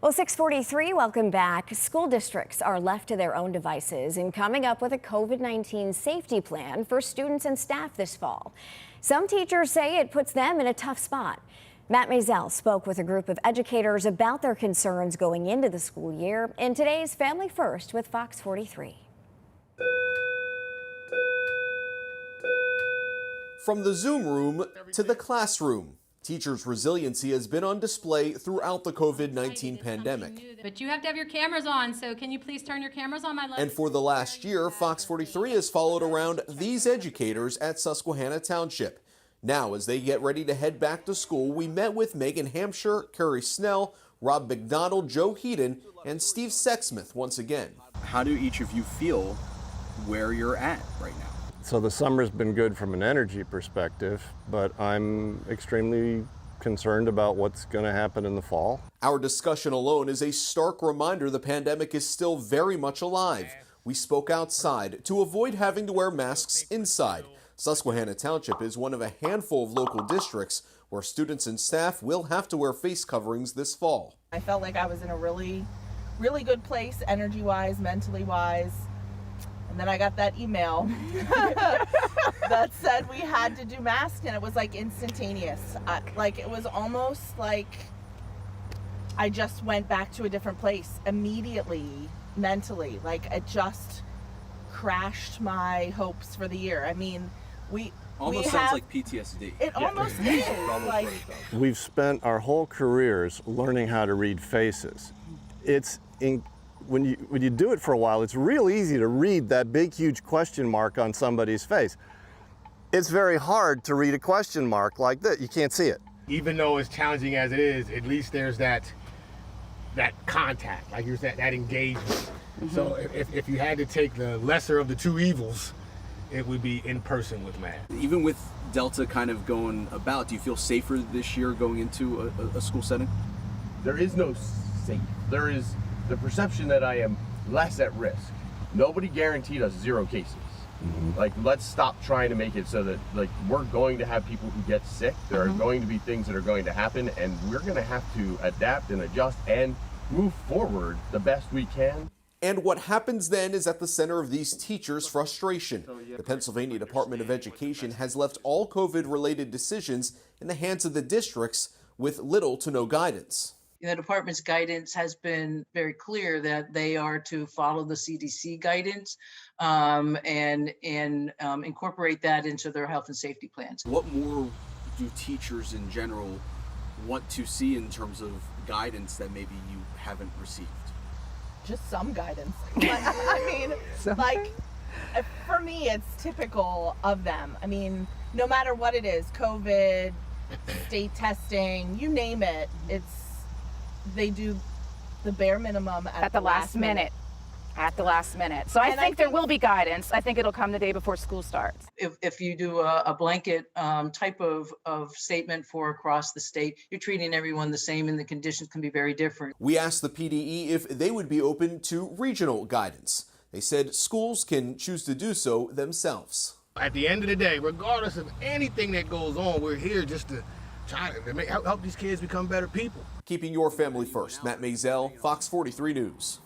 Well, 6:43, welcome back. School districts are left to their own devices in coming up with a COVID-19 safety plan for students and staff this fall. Some teachers say it puts them in a tough spot. Matt Maisel spoke with a group of educators about their concerns going into the school year in today's Family First with Fox 43. From the Zoom room to the classroom, teachers' resiliency has been on display throughout the COVID-19 pandemic. But you have to have your cameras on, so can you please turn your cameras on, my love? And for the last year, Fox 43 has followed around these educators at Susquehanna Township. Now, as they get ready to head back to school, we met with Megan Hampshire, Curry Snell, Rob McDonald, Joe Heaton, and Steve Sexsmith once again. How do each of you feel where you're at right now? So the summer's been good from an energy perspective, but I'm extremely concerned about what's going to happen in the fall. Our discussion alone is a stark reminder the pandemic is still very much alive. We spoke outside to avoid having to wear masks inside. Susquehanna Township is one of a handful of local districts where students and staff will have to wear face coverings this fall. I felt like I was in a really good place, energy-wise, mentally-wise. And then I got that email that said we had to do masks, and it was like instantaneous. It was almost like I just went back to a different place immediately, mentally. Like it just crashed my hopes for the year. I mean, Sounds like PTSD. It almost is. We've spent our whole careers learning how to read faces. When you do it for a while, it's real easy to read that big, huge question mark on somebody's face. It's very hard to read a question mark like that. You can't see it. Even though it's challenging as it is, at least there's that contact, like you said, that engagement. Mm-hmm. So if you had to take the lesser of the two evils, it would be in person with Matt. Even with Delta kind of going about, do you feel safer this year going into a school setting? There is no safe. There is the perception that I am less at risk. Nobody guaranteed us 0 cases. Mm-hmm. Let's stop trying to make it so that we're going to have people who get sick. There are going to be things that are going to happen, and we're going to have to adapt and adjust and move forward the best we can. And what happens then is at the center of these teachers' frustration. The Pennsylvania Department of Education has left all COVID-related decisions in the hands of the districts with little to no guidance. The department's guidance has been very clear that they are to follow the CDC guidance and incorporate that into their health and safety plans. What more do teachers in general want to see in terms of guidance that maybe you haven't received? Just some guidance. For me, it's typical of them. I mean, no matter what it is, COVID, state testing, you name it, they do the bare minimum at the last minute. At the last minute. So I think there will be guidance. I think it'll come the day before school starts. If you do a blanket type of statement for across the state, you're treating everyone the same and the conditions can be very different. We asked the PDE if they would be open to regional guidance. They said schools can choose to do so themselves. At the end of the day, regardless of anything that goes on, we're here just to try to help these kids become better people. Keeping your family first. Matt Maisel, Fox 43 News.